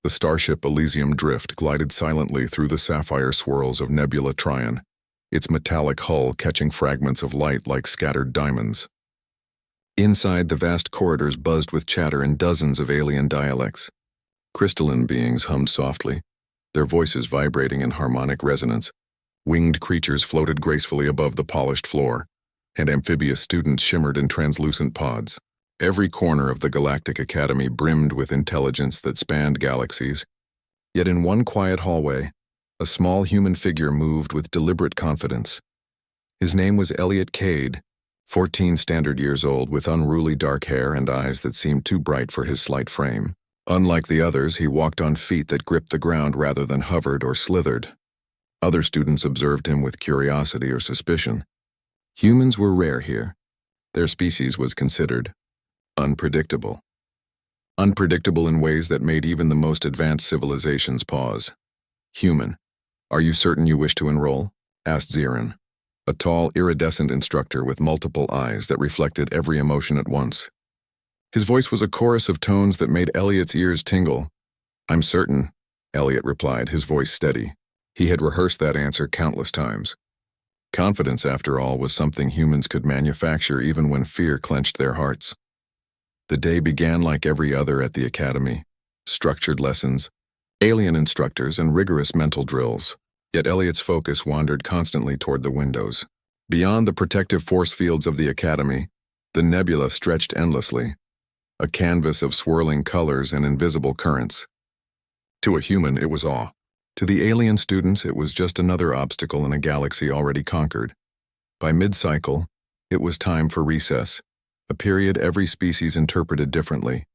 The starship Elysium Drift glided silently through the sapphire swirls of Nebula Trion, its metallic hull catching fragments of light like scattered diamonds. Inside, the vast corridors buzzed with chatter in dozens of alien dialects. Crystalline beings hummed softly, their voices vibrating in harmonic resonance. Winged creatures floated gracefully above the polished floor, and amphibious students shimmered in translucent pods. Every corner of the Galactic Academy brimmed with intelligence that spanned galaxies. Yet in one quiet hallway, a small human figure moved with deliberate confidence. His name was Eliot Cade, 14 standard years old, with unruly dark hair and eyes that seemed too bright for his slight frame. Unlike the others, he walked on feet that gripped the ground rather than hovered or slithered. Other students observed him with curiosity or suspicion. Humans were rare here. Their species was considered unpredictable. Unpredictable in ways that made even the most advanced civilizations pause. "Human, are you certain you wish to enroll?" asked Zirin, a tall, iridescent instructor with multiple eyes that reflected every emotion at once. His voice was a chorus of tones that made Eliot's ears tingle. "I'm certain," Eliot replied, his voice steady. He had rehearsed that answer countless times. Confidence, after all, was something humans could manufacture even when fear clenched their hearts. The day began like every other at the academy. Structured lessons, alien instructors, and rigorous mental drills. Yet Eliot's focus wandered constantly toward the windows. Beyond the protective force fields of the academy, the nebula stretched endlessly, a canvas of swirling colors and invisible currents. To a human, it was awe. To the alien students, it was just another obstacle in a galaxy already conquered. By mid-cycle, it was time for recess, a period every species interpreted differently.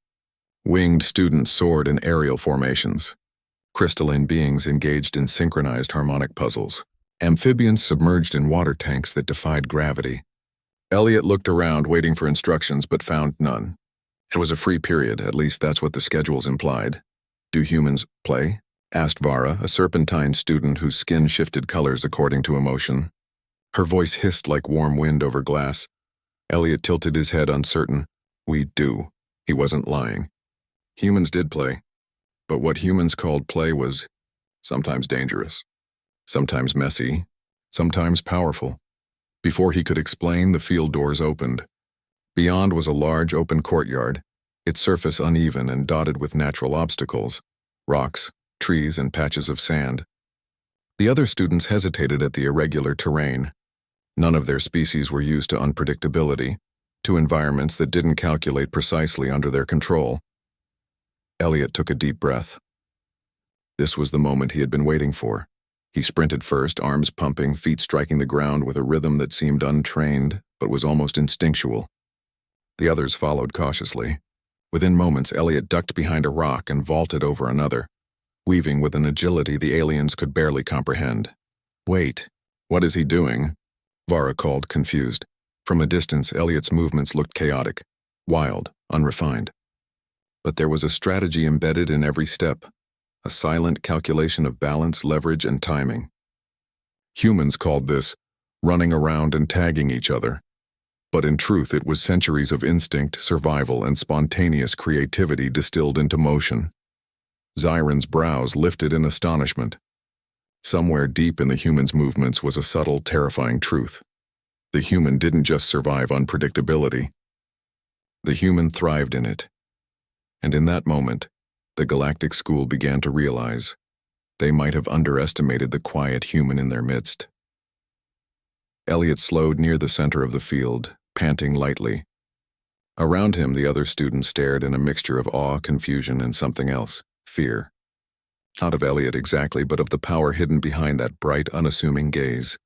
Winged students soared in aerial formations. Crystalline beings engaged in synchronized harmonic puzzles. Amphibians submerged in water tanks that defied gravity. Eliot looked around, waiting for instructions, but found none. It was a free period, at least that's what the schedules implied. "Do humans play?" asked Vara, a serpentine student whose skin shifted colors according to emotion. Her voice hissed like warm wind over glass. Eliot tilted his head, uncertain. "We do." He wasn't lying. Humans did play. But what humans called play was sometimes dangerous, sometimes messy, sometimes powerful. Before he could explain, the field doors opened. Beyond was a large open courtyard, its surface uneven and dotted with natural obstacles, rocks, trees, and patches of sand. The other students hesitated at the irregular terrain. None of their species were used to unpredictability, to environments that didn't calculate precisely under their control. Eliot took a deep breath. This was the moment he had been waiting for. He sprinted first, arms pumping, feet striking the ground with a rhythm that seemed untrained, but was almost instinctual. The others followed cautiously. Within moments, Eliot ducked behind a rock and vaulted over another, weaving with an agility the aliens could barely comprehend. "Wait, what is he doing?" Vara called, confused. From a distance, Eliot's movements looked chaotic, wild, unrefined. But there was a strategy embedded in every step, a silent calculation of balance, leverage, and timing. Humans called this running around and tagging each other. But in truth, it was centuries of instinct, survival, and spontaneous creativity distilled into motion. Zirin's brows lifted in astonishment. Somewhere deep in the human's movements was a subtle, terrifying truth. The human didn't just survive unpredictability. The human thrived in it. And in that moment, the Galactic School began to realize they might have underestimated the quiet human in their midst. Eliot slowed near the center of the field, panting lightly. Around him, the other students stared in a mixture of awe, confusion, and something else, fear. Not of Eliot exactly, but of the power hidden behind that bright, unassuming gaze.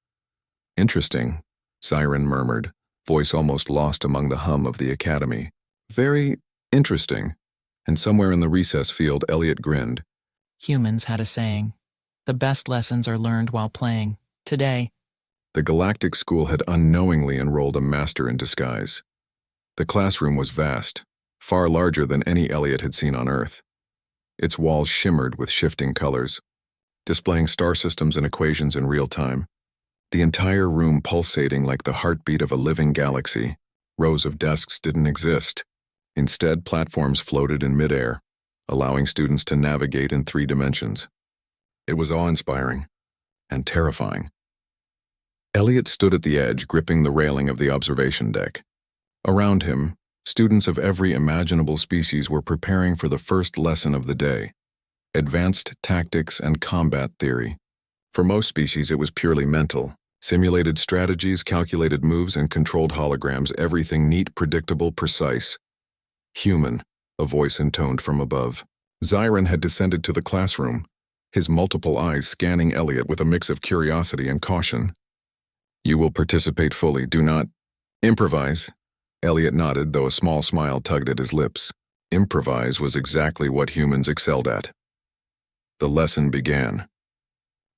"Interesting," Zirin murmured, voice almost lost among the hum of the academy. "Very interesting." And somewhere in the recess field, Eliot grinned. Humans had a saying, "The best lessons are learned while playing." Today, The Galactic School had unknowingly enrolled a master in disguise. The classroom was vast, far larger than any Eliot had seen on Earth. Its walls shimmered with shifting colors, displaying star systems and equations in real time. The entire room pulsating like the heartbeat of a living galaxy. Rows of desks didn't exist. Instead, platforms floated in midair, allowing students to navigate in 3 dimensions. It was awe-inspiring and terrifying. Eliot stood at the edge, gripping the railing of the observation deck. Around him, students of every imaginable species were preparing for the first lesson of the day: advanced tactics and combat theory. For most species, it was purely mental. Simulated strategies, calculated moves, and controlled holograms, everything neat, predictable, precise. Human, a voice intoned from above. Zyron had descended to the classroom, his multiple eyes scanning Eliot with a mix of curiosity and caution. "You will participate fully, do not improvise." Eliot nodded, though a small smile tugged at his lips. Improvise was exactly what humans excelled at. The lesson began.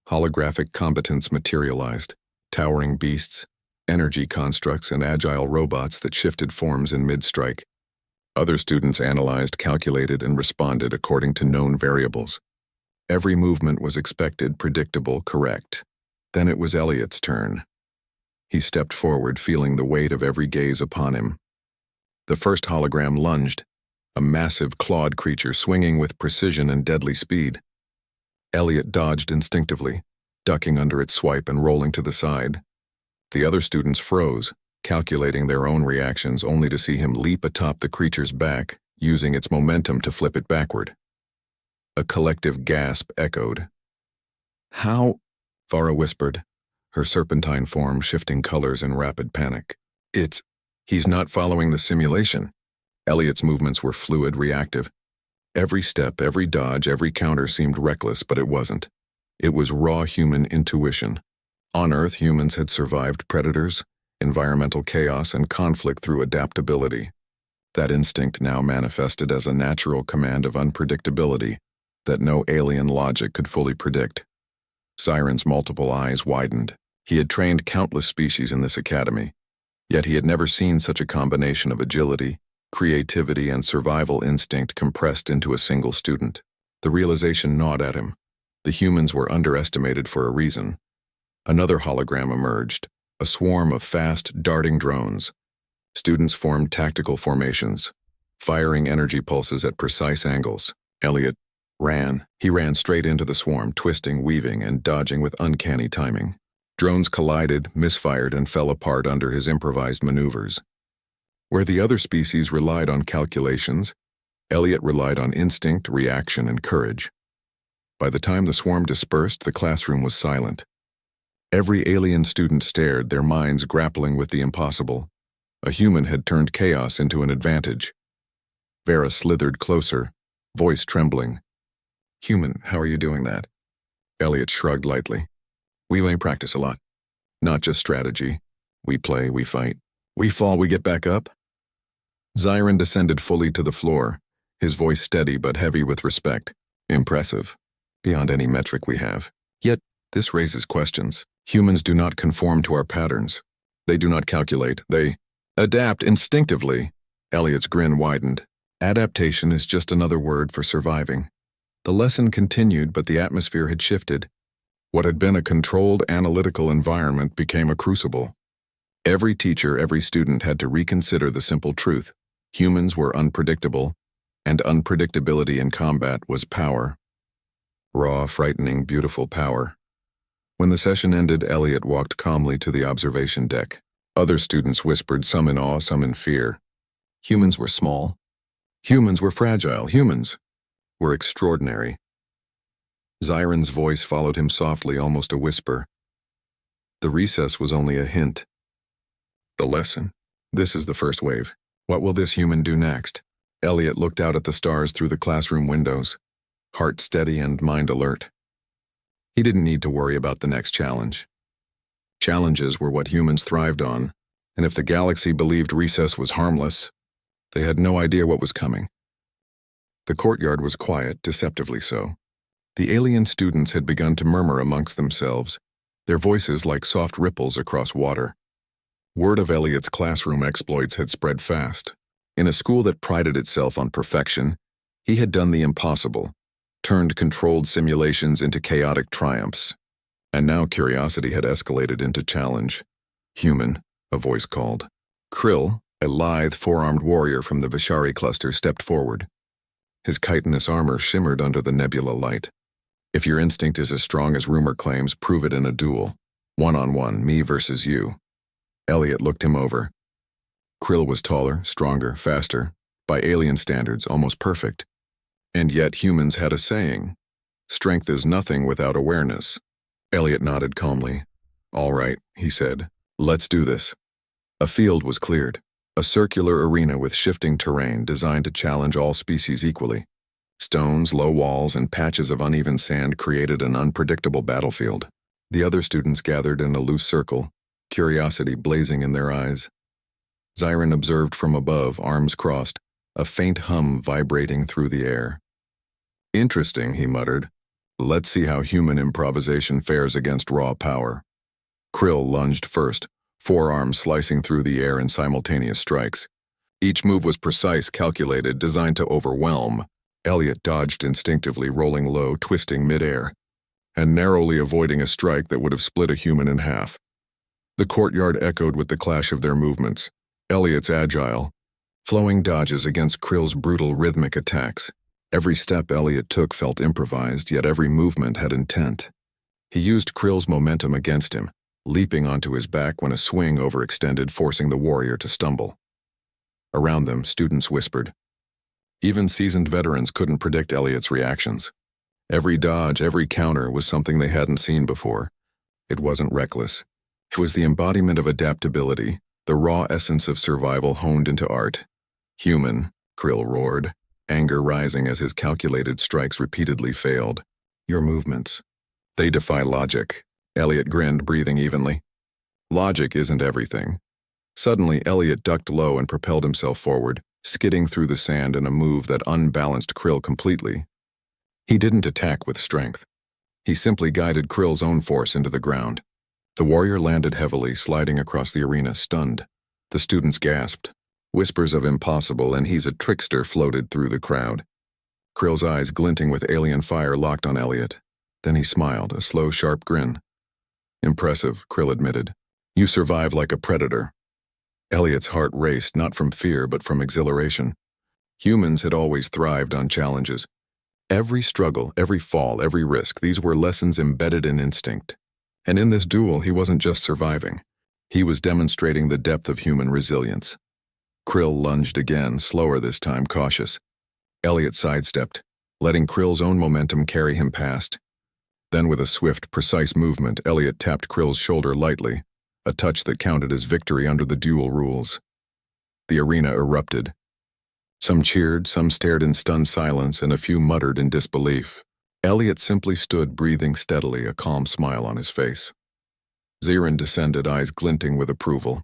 Holographic combatants materialized, towering beasts, energy constructs, and agile robots that shifted forms in mid-strike. Other students analyzed, calculated, and responded according to known variables. Every movement was expected, predictable, correct. Then it was Eliot's turn. He stepped forward, feeling the weight of every gaze upon him. The first hologram lunged, a massive clawed creature swinging with precision and deadly speed. Eliot dodged instinctively, ducking under its swipe and rolling to the side. The other students froze, calculating their own reactions, only to see him leap atop the creature's back, using its momentum to flip it backward. A collective gasp echoed. "How?" Farah whispered, her serpentine form shifting colors in rapid panic. He's not following the simulation." Eliot's movements were fluid, reactive. Every step, every dodge, every counter seemed reckless, but it wasn't. It was raw human intuition. On Earth, humans had survived predators, environmental chaos, and conflict through adaptability. That instinct now manifested as a natural command of unpredictability that no alien logic could fully predict. Siren's multiple eyes widened. He had trained countless species in this academy, yet he had never seen such a combination of agility, creativity, and survival instinct compressed into a single student. The realization gnawed at him. The humans were underestimated for a reason. Another hologram emerged, a swarm of fast, darting drones. Students formed tactical formations, firing energy pulses at precise angles. Eliot ran. He ran straight into the swarm, twisting, weaving, and dodging with uncanny timing. Drones collided, misfired, and fell apart under his improvised maneuvers. Where the other species relied on calculations, Eliot relied on instinct, reaction, and courage. By the time the swarm dispersed, the classroom was silent. Every alien student stared, their minds grappling with the impossible. A human had turned chaos into an advantage. Vera slithered closer, voice trembling. "Human, how are you doing that?" Eliot shrugged lightly. "We may practice a lot. Not just strategy. We play, we fight. We fall, we get back up." Zyron descended fully to the floor, his voice steady but heavy with respect. "Impressive. Beyond any metric we have. Yet, this raises questions. Humans do not conform to our patterns. They do not calculate. They adapt instinctively." Eliot's grin widened. Adaptation is just another word for surviving. The lesson continued, but the atmosphere had shifted. What had been a controlled, analytical environment became a crucible. Every teacher, every student had to reconsider the simple truth. Humans were unpredictable, and unpredictability in combat was power. Raw, frightening, beautiful power. When the session ended, Eliot walked calmly to the observation deck. Other students whispered, some in awe, some in fear. Humans were small. Humans were fragile. Humans were extraordinary. Zyron's voice followed him softly, almost a whisper. The recess was only a hint. The lesson. This is the first wave. What will this human do next? Eliot looked out at the stars through the classroom windows, heart steady and mind alert. He didn't need to worry about the next challenge. Challenges were what humans thrived on, and if the galaxy believed recess was harmless, they had no idea what was coming. The courtyard was quiet, deceptively so. The alien students had begun to murmur amongst themselves, their voices like soft ripples across water. Word of Eliot's classroom exploits had spread fast. In a school that prided itself on perfection, he had done the impossible, turned controlled simulations into chaotic triumphs. And now curiosity had escalated into challenge. "Human," a voice called. Krill, a lithe, four-armed warrior from the Vishari cluster, stepped forward. His chitinous armor shimmered under the nebula light. If your instinct is as strong as rumor claims, prove it in a duel. One-on-one, me versus you. Eliot looked him over. Krill was taller, stronger, faster, by alien standards, almost perfect. And yet humans had a saying, strength is nothing without awareness. Eliot nodded calmly. All right, he said, let's do this. A field was cleared, a circular arena with shifting terrain designed to challenge all species equally. Stones, low walls, and patches of uneven sand created an unpredictable battlefield. The other students gathered in a loose circle, curiosity blazing in their eyes. Zyron observed from above, arms crossed, a faint hum vibrating through the air. Interesting, he muttered. Let's see how human improvisation fares against raw power. Krill lunged first, forearms slicing through the air in simultaneous strikes. Each move was precise, calculated, designed to overwhelm. Eliot dodged instinctively, rolling low, twisting midair, and narrowly avoiding a strike that would have split a human in half. The courtyard echoed with the clash of their movements. Eliot's agile, flowing dodges against Krill's brutal rhythmic attacks. Every step Eliot took felt improvised, yet every movement had intent. He used Krill's momentum against him, leaping onto his back when a swing overextended, forcing the warrior to stumble. Around them, students whispered. Even seasoned veterans couldn't predict Eliot's reactions. Every dodge, every counter was something they hadn't seen before. It wasn't reckless. It was the embodiment of adaptability, the raw essence of survival honed into art. Human, Krill roared, anger rising as his calculated strikes repeatedly failed. Your movements. They defy logic. Eliot grinned, breathing evenly. Logic isn't everything. Suddenly, Eliot ducked low and propelled himself forward, skidding through the sand in a move that unbalanced Krill completely. He didn't attack with strength. He simply guided Krill's own force into the ground. The warrior landed heavily, sliding across the arena, stunned. The students gasped. Whispers of impossible and he's a trickster floated through the crowd. Krill's eyes, glinting with alien fire, locked on Eliot. Then he smiled, a slow, sharp grin. Impressive, Krill admitted. You survive like a predator. Eliot's heart raced, not from fear but from exhilaration. Humans had always thrived on challenges. Every struggle, every fall, every risk, these were lessons embedded in instinct. And in this duel, he wasn't just surviving. He was demonstrating the depth of human resilience. Krill lunged again, slower this time, cautious. Eliot sidestepped, letting Krill's own momentum carry him past. Then with a swift, precise movement, Eliot tapped Krill's shoulder lightly, a touch that counted as victory under the duel rules. The arena erupted. Some cheered, some stared in stunned silence, and a few muttered in disbelief. Eliot simply stood, breathing steadily, a calm smile on his face. Zyron descended, eyes glinting with approval.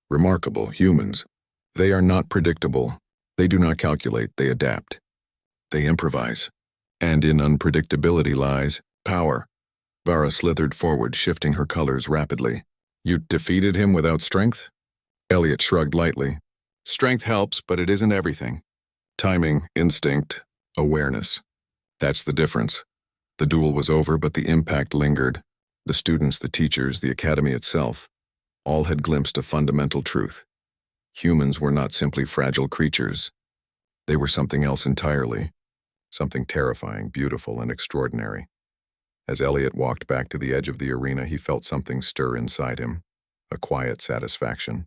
Remarkable, humans. They are not predictable. They do not calculate, they adapt. They improvise. And in unpredictability lies power. Vara slithered forward, shifting her colors rapidly. You defeated him without strength? Eliot shrugged lightly. Strength helps, but it isn't everything. Timing, instinct, awareness. That's the difference. The duel was over, but the impact lingered. The students, the teachers, the academy itself, all had glimpsed a fundamental truth. Humans were not simply fragile creatures. They were something else entirely. Something terrifying, beautiful, and extraordinary. As Eliot walked back to the edge of the arena, he felt something stir inside him, a quiet satisfaction.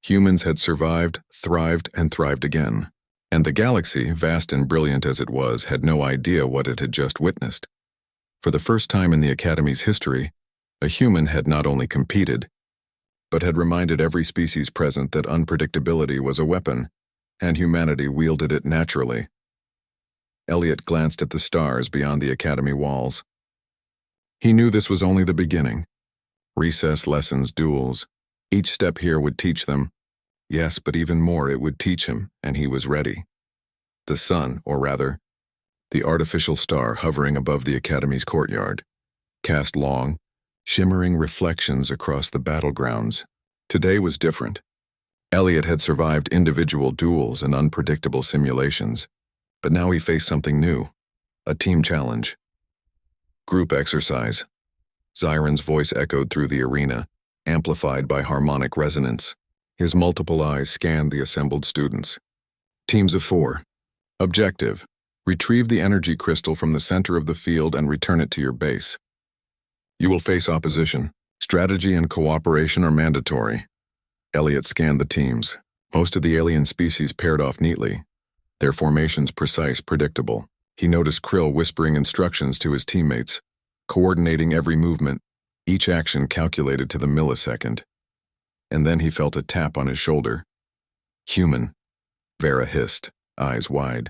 Humans had survived, thrived, and thrived again. And the galaxy, vast and brilliant as it was, had no idea what it had just witnessed. For the first time in the Academy's history, a human had not only competed, but had reminded every species present that unpredictability was a weapon, and humanity wielded it naturally. Eliot glanced at the stars beyond the Academy walls. He knew this was only the beginning. Recess, lessons, duels. Each step here would teach them. Yes, but even more it would teach him, and he was ready. The sun, or rather, the artificial star hovering above the Academy's courtyard, cast long, shimmering reflections across the battlegrounds. Today was different. Eliot had survived individual duels and unpredictable simulations, but now he faced something new, a team challenge. Group exercise. Zyron's voice echoed through the arena, amplified by harmonic resonance. His multiple eyes scanned the assembled students. Teams of 4. Objective: retrieve the energy crystal from the center of the field and return it to your base. You will face opposition. Strategy and cooperation are mandatory. Eliot scanned the teams. Most of the alien species paired off neatly, their formations precise, predictable. He noticed Krill whispering instructions to his teammates, coordinating every movement, each action calculated to the millisecond. And then he felt a tap on his shoulder. Human, Vera hissed, eyes wide.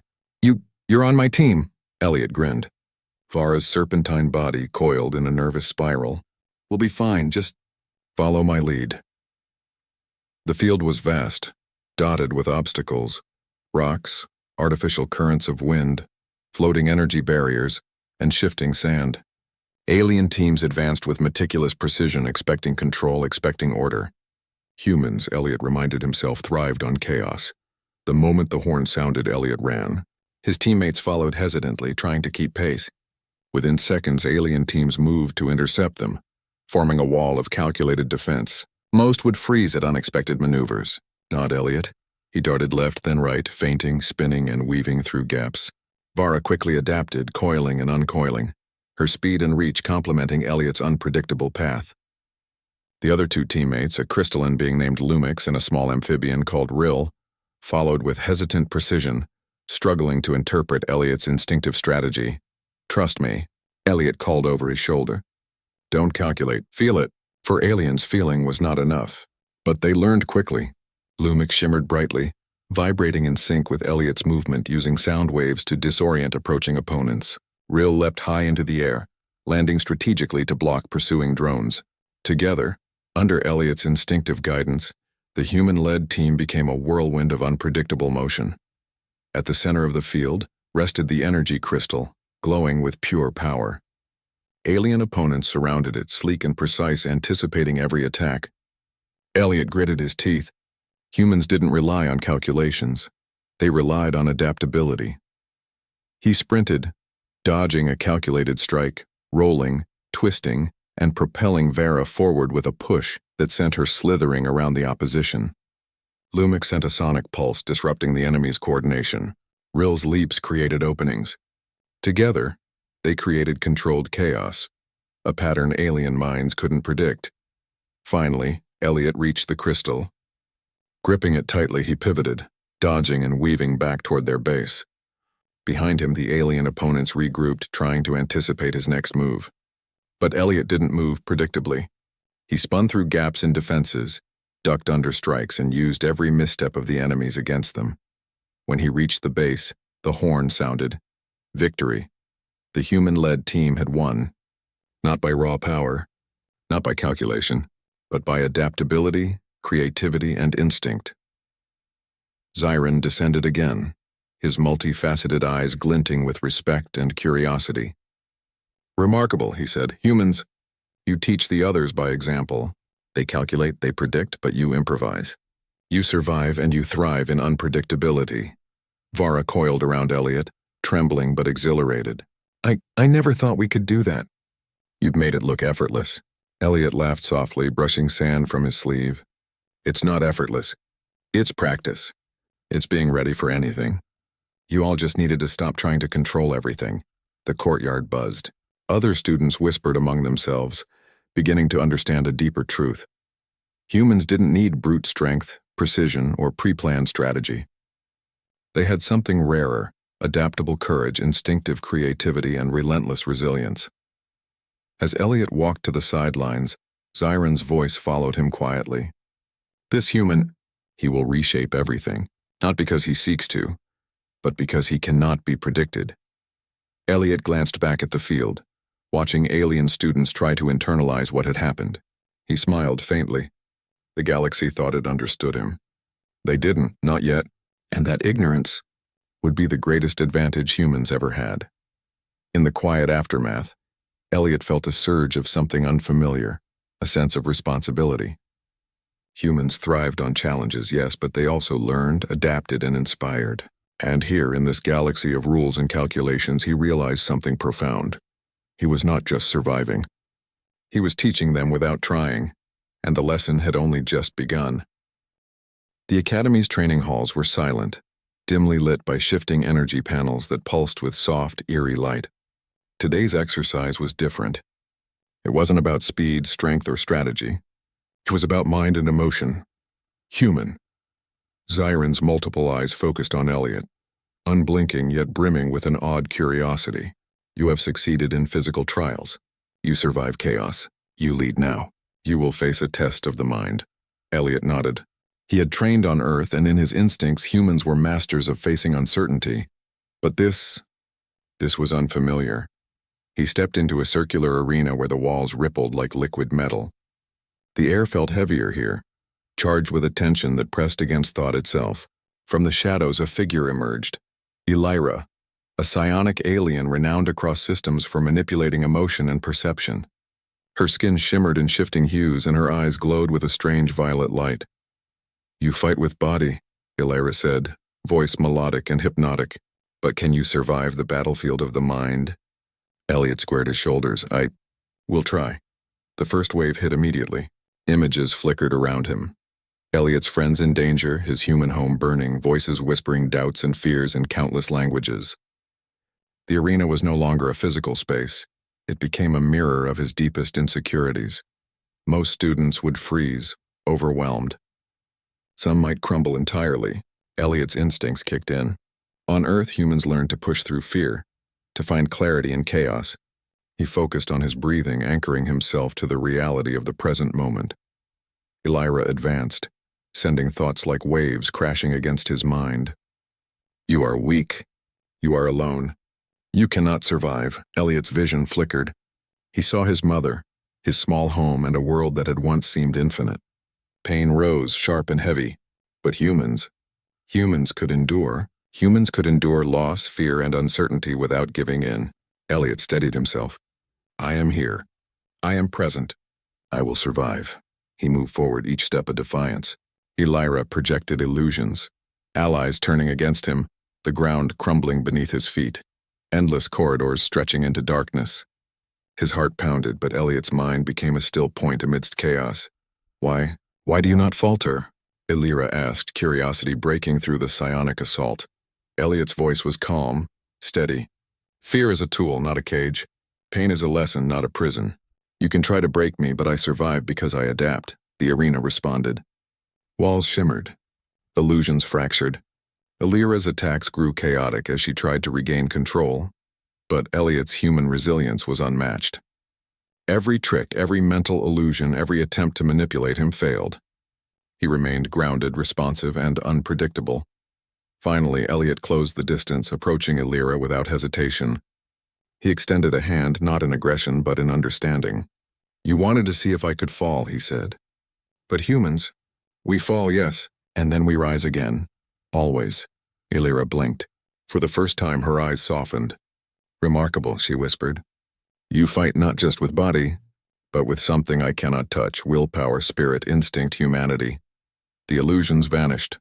You're on my team, Eliot grinned. Vara's serpentine body coiled in a nervous spiral. We'll be fine, just follow my lead. The field was vast, dotted with obstacles, rocks, artificial currents of wind, floating energy barriers, and shifting sand. Alien teams advanced with meticulous precision, expecting control, expecting order. Humans, Eliot reminded himself, thrived on chaos. The moment the horn sounded, Eliot ran. His teammates followed hesitantly, trying to keep pace. Within seconds, alien teams moved to intercept them, forming a wall of calculated defense. Most would freeze at unexpected maneuvers. Not Eliot. He darted left, then right, feinting, spinning, and weaving through gaps. Vara quickly adapted, coiling and uncoiling, her speed and reach complementing Eliot's unpredictable path. The other two teammates, a crystalline being named Lumix and a small amphibian called Rill, followed with hesitant precision, struggling to interpret Eliot's instinctive strategy. Trust me, Eliot called over his shoulder. Don't calculate, feel it. For aliens, feeling was not enough. But they learned quickly. Lumix shimmered brightly, vibrating in sync with Eliot's movement, using sound waves to disorient approaching opponents. Rill leapt high into the air, landing strategically to block pursuing drones. Together, under Eliot's instinctive guidance, the human-led team became a whirlwind of unpredictable motion. At the center of the field rested the energy crystal, glowing with pure power. Alien opponents surrounded it, sleek and precise, anticipating every attack. Eliot gritted his teeth. Humans didn't rely on calculations. They relied on adaptability. He sprinted, dodging a calculated strike, rolling, twisting, and propelling Vera forward with a push that sent her slithering around the opposition. Lumix sent a sonic pulse, disrupting the enemy's coordination. Rill's leaps created openings. Together, they created controlled chaos, a pattern alien minds couldn't predict. Finally, Eliot reached the crystal. Gripping it tightly, he pivoted, dodging and weaving back toward their base. Behind him, the alien opponents regrouped, trying to anticipate his next move. But Eliot didn't move predictably. He spun through gaps in defenses, ducked under strikes, and used every misstep of the enemies against them. When he reached the base, the horn sounded. Victory. The human-led team had won. Not by raw power, not by calculation, but by adaptability, creativity, and instinct. Zyron descended again, his multifaceted eyes glinting with respect and curiosity. Remarkable, he said. Humans, you teach the others by example. They calculate, they predict, but you improvise. You survive and you thrive in unpredictability. Vara coiled around Eliot, trembling but exhilarated. I never thought we could do that. You've made it look effortless. Eliot laughed softly, brushing sand from his sleeve. It's not effortless. It's practice. It's being ready for anything. You all just needed to stop trying to control everything. The courtyard buzzed. Other students whispered among themselves, beginning to understand a deeper truth. Humans didn't need brute strength, precision, or pre-planned strategy. They had something rarer: adaptable courage, instinctive creativity, and relentless resilience. As Eliot walked to the sidelines, Zyron's voice followed him quietly. This human, he will reshape everything, not because he seeks to, but because he cannot be predicted. Eliot glanced back at the field, watching alien students try to internalize what had happened. He smiled faintly. The galaxy thought it understood him. They didn't, not yet, and that ignorance would be the greatest advantage humans ever had. In the quiet aftermath, Eliot felt a surge of something unfamiliar, a sense of responsibility. Humans thrived on challenges, yes, but they also learned, adapted, and inspired. And here, in this galaxy of rules and calculations, he realized something profound. He was not just surviving. He was teaching them without trying, and the lesson had only just begun. The Academy's training halls were silent, dimly lit by shifting energy panels that pulsed with soft, eerie light. Today's exercise was different. It wasn't about speed, strength, or strategy. It was about mind and emotion. Human. Zyron's multiple eyes focused on Eliot, unblinking yet brimming with an odd curiosity. You have succeeded in physical trials. You survive chaos. You lead now. You will face a test of the mind. Eliot nodded. He had trained on Earth, and in his instincts, humans were masters of facing uncertainty. But this was unfamiliar. He stepped into a circular arena where the walls rippled like liquid metal. The air felt heavier here, charged with a tension that pressed against thought itself. From the shadows, a figure emerged. Elira, a psionic alien renowned across systems for manipulating emotion and perception. Her skin shimmered in shifting hues, and her eyes glowed with a strange violet light. "You fight with body," Elira said, voice melodic and hypnotic. "But can you survive the battlefield of the mind?" Eliot squared his shoulders. We'll try." The first wave hit immediately. Images flickered around him. Eliot's friends in danger, his human home burning, voices whispering doubts and fears in countless languages. The arena was no longer a physical space. It became a mirror of his deepest insecurities. Most students would freeze, overwhelmed. Some might crumble entirely. Eliot's instincts kicked in. On Earth, humans learned to push through fear, to find clarity in chaos. He focused on his breathing, anchoring himself to the reality of the present moment. Elira advanced, sending thoughts like waves crashing against his mind. "You are weak. You are alone. You cannot survive." Eliot's vision flickered. He saw his mother, his small home, and a world that had once seemed infinite. Pain rose, sharp and heavy. But humans could endure. Humans could endure loss, fear, and uncertainty without giving in. Eliot steadied himself. "I am here. I am present. I will survive." He moved forward, each step a defiance. Elira projected illusions. Allies turning against him, the ground crumbling beneath his feet. Endless corridors stretching into darkness. His heart pounded, but Eliot's mind became a still point amidst chaos. Why do you not falter?" Elira asked, curiosity breaking through the psionic assault. Eliot's voice was calm, steady. "Fear is a tool, not a cage. Pain is a lesson, not a prison. You can try to break me, but I survive because I adapt," the arena responded. Walls shimmered. Illusions fractured. Elira's attacks grew chaotic as she tried to regain control, but Eliot's human resilience was unmatched. Every trick, every mental illusion, every attempt to manipulate him failed. He remained grounded, responsive, and unpredictable. Finally, Eliot closed the distance, approaching Elira without hesitation. He extended a hand, not in aggression, but in understanding. "You wanted to see if I could fall," he said. "But humans, we fall, yes, and then we rise again. Always." Elira blinked. For the first time, her eyes softened. "Remarkable," she whispered. "You fight not just with body, but with something I cannot touch: willpower, spirit, instinct, humanity." The illusions vanished.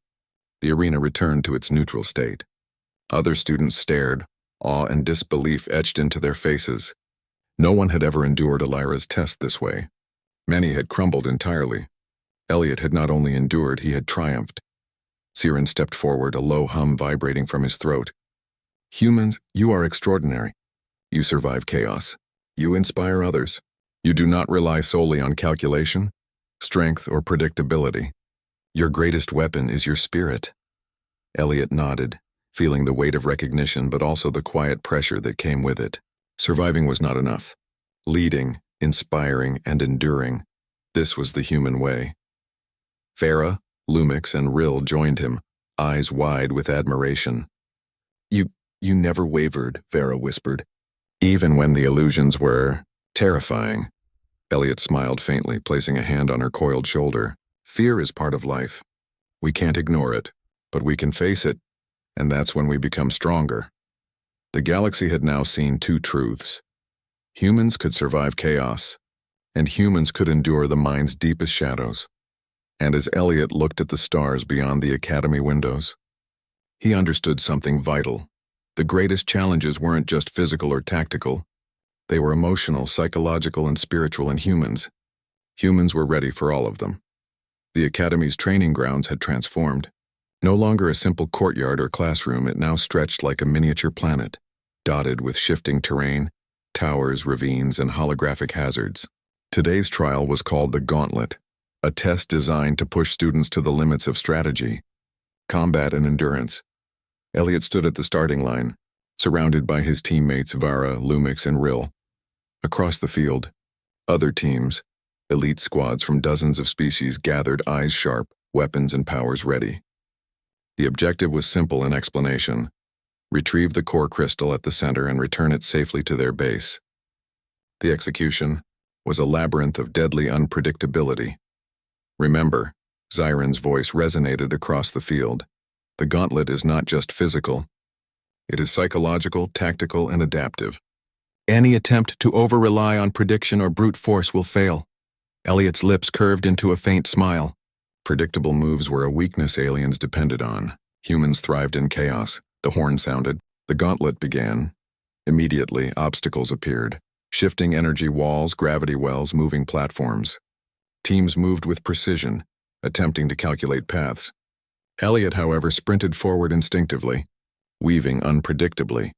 The arena returned to its neutral state. Other students stared, awe and disbelief etched into their faces. No one had ever endured Elira's test this way. Many had crumbled entirely. Eliot had not only endured, he had triumphed. Siren stepped forward, a low hum vibrating from his throat. "Humans, you are extraordinary. You survive chaos. You inspire others. You do not rely solely on calculation, strength, or predictability. Your greatest weapon is your spirit." Eliot nodded, feeling the weight of recognition but also the quiet pressure that came with it. Surviving was not enough. Leading, inspiring, and enduring. This was the human way. Farah, Lumix, and Rill joined him, eyes wide with admiration. You never wavered," Farah whispered. "Even when the illusions were terrifying." Eliot smiled faintly, placing a hand on her coiled shoulder. "Fear is part of life. We can't ignore it, but we can face it, and that's when we become stronger." The galaxy had now seen two truths. Humans could survive chaos, and humans could endure the mind's deepest shadows. And as Eliot looked at the stars beyond the academy windows, he understood something vital. The greatest challenges weren't just physical or tactical. They were emotional, psychological, and spiritual, and humans were ready for all of them. The academy's training grounds had transformed. No longer a simple courtyard or classroom, it now stretched like a miniature planet, dotted with shifting terrain, towers, ravines, and holographic hazards. Today's trial was called the Gauntlet, a test designed to push students to the limits of strategy, combat, and endurance. Eliot stood at the starting line, surrounded by his teammates Vara, Lumix, and Rill. Across the field, other teams, elite squads from dozens of species, gathered, eyes sharp, weapons and powers ready. The objective was simple in explanation: retrieve the core crystal at the center and return it safely to their base. The execution was a labyrinth of deadly unpredictability. Remember, Zyron's voice resonated across the field. The gauntlet is not just physical. It is psychological, tactical, and adaptive. Any attempt to over-rely on prediction or brute force will fail. Eliot's lips curved into a faint smile. Predictable moves were a weakness aliens depended on. Humans thrived in chaos. The horn sounded. The gauntlet began. Immediately, obstacles appeared. Shifting energy walls, gravity wells, moving platforms. Teams moved with precision, attempting to calculate paths. Eliot, however, sprinted forward instinctively, weaving unpredictably,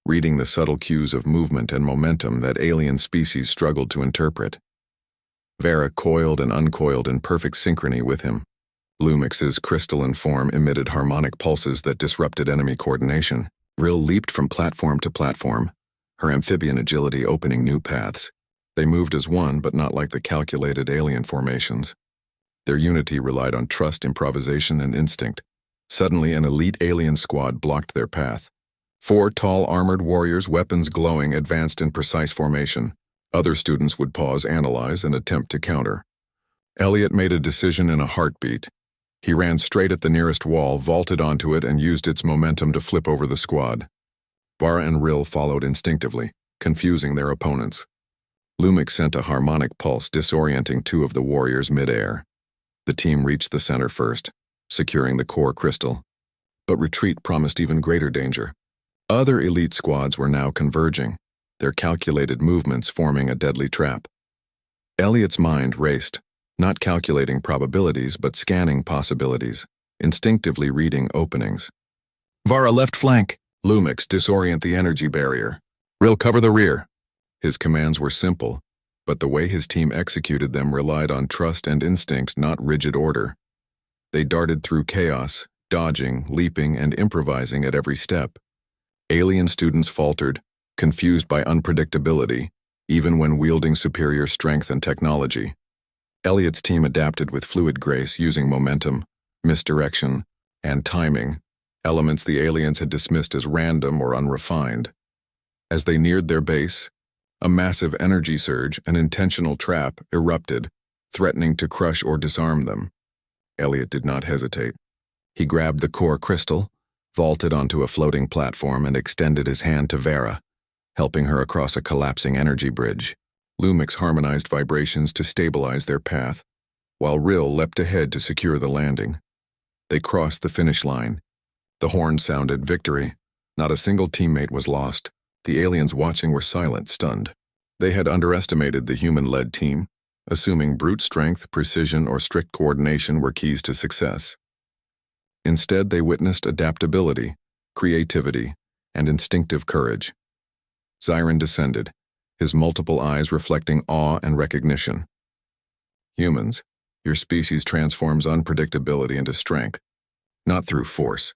reading the subtle cues of movement and momentum that alien species struggled to interpret. Vera coiled and uncoiled in perfect synchrony with him. Lumix's crystalline form emitted harmonic pulses that disrupted enemy coordination. Rill leaped from platform to platform, her amphibian agility opening new paths. They moved as one, but not like the calculated alien formations. Their unity relied on trust, improvisation, and instinct. Suddenly, an elite alien squad blocked their path. 4 tall armored warriors, weapons glowing, advanced in precise formation. Other students would pause, analyze, and attempt to counter. Eliot made a decision in a heartbeat. He ran straight at the nearest wall, vaulted onto it, and used its momentum to flip over the squad. Vara and Rill followed instinctively, confusing their opponents. Lumix sent a harmonic pulse, disorienting 2 of the warriors mid-air. The team reached the center first, securing the core crystal. But retreat promised even greater danger. Other elite squads were now converging, their calculated movements forming a deadly trap. Eliot's mind raced, not calculating probabilities but scanning possibilities, instinctively reading openings. Vara, left flank. Lumix, disorient the energy barrier. Rill, cover the rear. His commands were simple, but the way his team executed them relied on trust and instinct, not rigid order. They darted through chaos, dodging, leaping, and improvising at every step. Alien students faltered, confused by unpredictability, even when wielding superior strength and technology. Eliot's team adapted with fluid grace, using momentum, misdirection, and timing, elements the aliens had dismissed as random or unrefined. As they neared their base, a massive energy surge, an intentional trap, erupted, threatening to crush or disarm them. Eliot did not hesitate. He grabbed the core crystal, vaulted onto a floating platform, and extended his hand to Vera, helping her across a collapsing energy bridge. Lumix harmonized vibrations to stabilize their path, while Rill leapt ahead to secure the landing. They crossed the finish line. The horn sounded, victory. Not a single teammate was lost. The aliens watching were silent, stunned. They had underestimated the human-led team, assuming brute strength, precision, or strict coordination were keys to success. Instead, they witnessed adaptability, creativity, and instinctive courage. Zyron descended, his multiple eyes reflecting awe and recognition. Humans, your species transforms unpredictability into strength, not through force,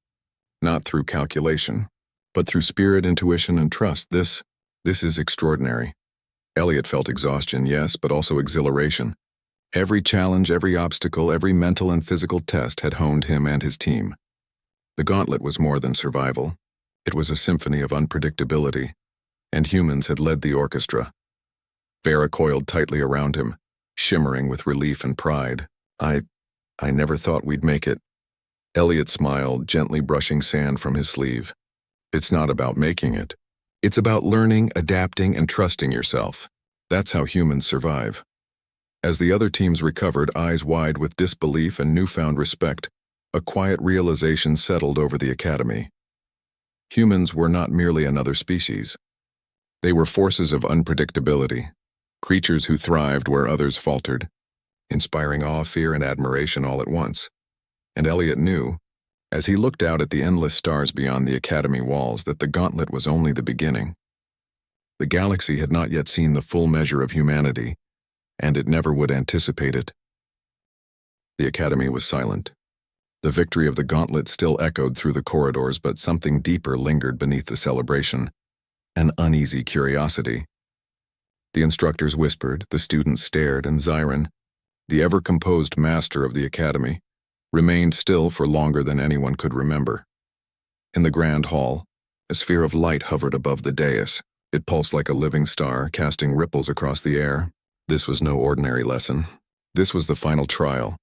not through calculation, but through spirit, intuition, and trust. This is extraordinary. Eliot felt exhaustion, yes, but also exhilaration. Every challenge, every obstacle, every mental and physical test had honed him and his team. The gauntlet was more than survival. It was a symphony of unpredictability, and humans had led the orchestra. Vera coiled tightly around him, shimmering with relief and pride. I never thought we'd make it. Eliot smiled, gently brushing sand from his sleeve. It's not about making it. It's about learning, adapting, and trusting yourself. That's how humans survive. As the other teams recovered, eyes wide with disbelief and newfound respect, a quiet realization settled over the academy. Humans were not merely another species. They were forces of unpredictability, creatures who thrived where others faltered, inspiring awe, fear, and admiration all at once. And Eliot knew, as he looked out at the endless stars beyond the academy walls, that the gauntlet was only the beginning. The galaxy had not yet seen the full measure of humanity, and it never would anticipate it. The academy was silent. The victory of the gauntlet still echoed through the corridors, but something deeper lingered beneath the celebration, an uneasy curiosity. The instructors whispered, the students stared, and Xiron, the ever-composed master of the academy, remained still for longer than anyone could remember. In the grand hall, a sphere of light hovered above the dais. It pulsed like a living star, casting ripples across the air. This was no ordinary lesson. This was the final trial,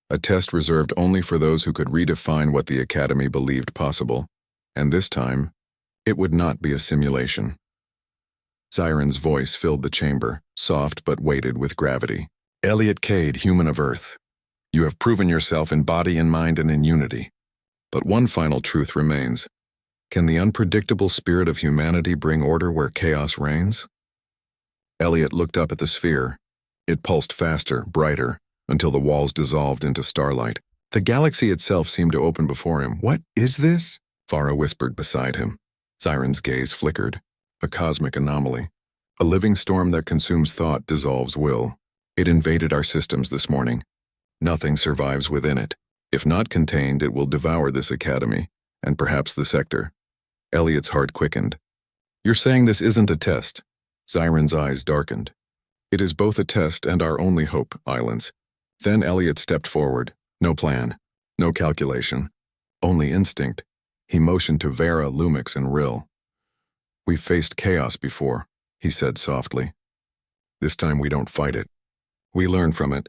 a test reserved only for those who could redefine what the academy believed possible. And this time, it would not be a simulation. Xiron's voice filled the chamber, soft but weighted with gravity. Eliot Cade, human of Earth. You have proven yourself in body and mind and in unity. But one final truth remains. Can the unpredictable spirit of humanity bring order where chaos reigns? Eliot looked up at the sphere. It pulsed faster, brighter, until the walls dissolved into starlight. The galaxy itself seemed to open before him. What is this? Farah whispered beside him. Xiron's gaze flickered. A cosmic anomaly. A living storm that consumes thought, dissolves will. It invaded our systems this morning. Nothing survives within it. If not contained, it will devour this academy, and perhaps the sector. Eliot's heart quickened. You're saying this isn't a test? Xiron's eyes darkened. It is both a test and our only hope, Islands. Then Eliot stepped forward. No plan. No calculation. Only instinct. He motioned to Vera, Lumix, and Rill. We've faced chaos before, he said softly. This time we don't fight it. We learn from it.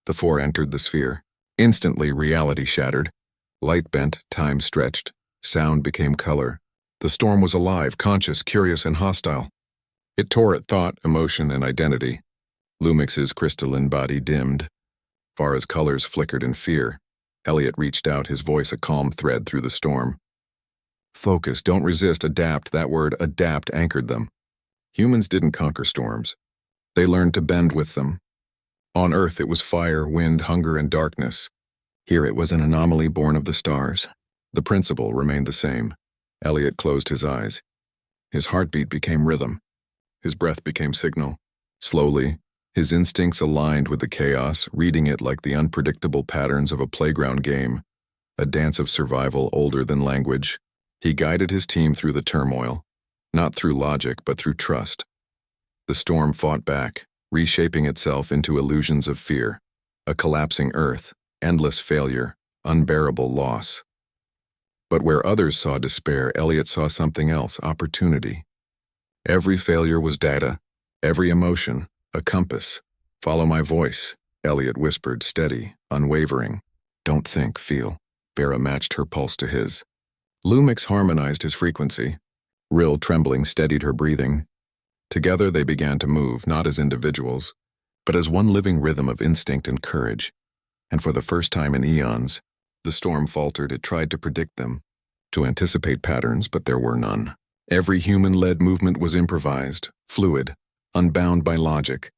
The four entered the sphere. Instantly, reality shattered. Light bent, time stretched. Sound became color. The storm was alive, conscious, curious, and hostile. It tore at thought, emotion, and identity. Lumix's crystalline body dimmed. Farah's colors flickered in fear. Eliot reached out, his voice a calm thread through the storm. Focus, don't resist, adapt. That word, adapt, anchored them. Humans didn't conquer storms. They learned to bend with them. On Earth, it was fire, wind, hunger, and darkness. Here it was an anomaly born of the stars. The principle remained the same. Eliot closed his eyes. His heartbeat became rhythm. His breath became signal. Slowly, his instincts aligned with the chaos, reading it like the unpredictable patterns of a playground game, a dance of survival older than language. He guided his team through the turmoil, not through logic, but through trust. The storm fought back, reshaping itself into illusions of fear, a collapsing Earth, endless failure, unbearable loss. But where others saw despair, Eliot saw something else, opportunity. Every failure was data, every emotion, a compass. Follow my voice, Eliot whispered, steady, unwavering. Don't think, feel. Vera matched her pulse to his. Lumix harmonized his frequency. Rill, trembling, steadied her breathing. Together they began to move, not as individuals, but as one living rhythm of instinct and courage. And for the first time in eons, the storm faltered. It tried to predict them, to anticipate patterns, but there were none. Every human-led movement was improvised, fluid, unbound by logic.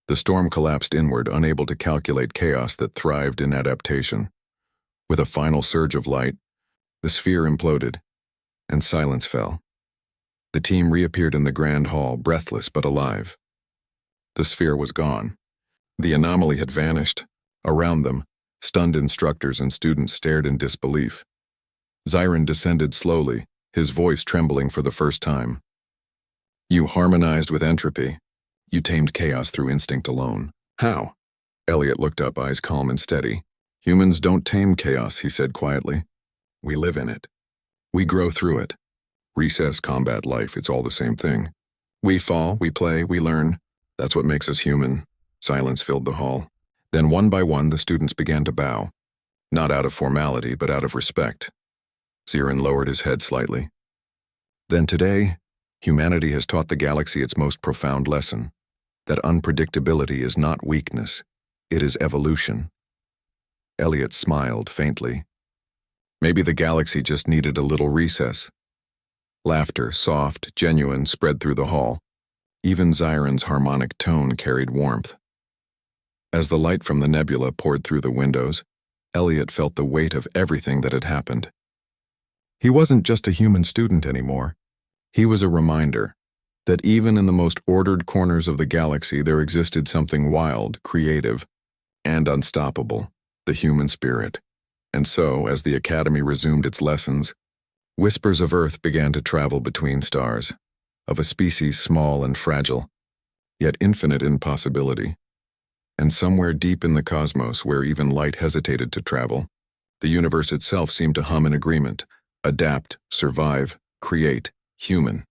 The storm collapsed inward, unable to calculate chaos that thrived in adaptation. With a final surge of light, the sphere imploded, and silence fell. The team reappeared in the grand hall, breathless but alive. The sphere was gone. The anomaly had vanished. Around them, stunned instructors and students stared in disbelief. Xiron descended slowly, his voice trembling for the first time. You harmonized with entropy. You tamed chaos through instinct alone. How? Eliot looked up, eyes calm and steady. Humans don't tame chaos, he said quietly. We live in it. We grow through it. Recess, combat, life, it's all the same thing. We fall, we play, we learn. That's what makes us human. Silence filled the hall. Then one by one the students began to bow. Not out of formality, but out of respect. Xiron lowered his head slightly. Then today, humanity has taught the galaxy its most profound lesson, that unpredictability is not weakness, it is evolution. Eliot smiled faintly. Maybe the galaxy just needed a little recess. Laughter, soft, genuine, spread through the hall. Even Xiron's harmonic tone carried warmth. As the light from the nebula poured through the windows, Eliot felt the weight of everything that had happened. He wasn't just a human student anymore. He was a reminder that even in the most ordered corners of the galaxy there existed something wild, creative, and unstoppable, the human spirit. And so, as the Academy resumed its lessons, whispers of Earth began to travel between stars, of a species small and fragile, yet infinite in possibility. And somewhere deep in the cosmos, where even light hesitated to travel, the universe itself seemed to hum in agreement, adapt, survive, create, human.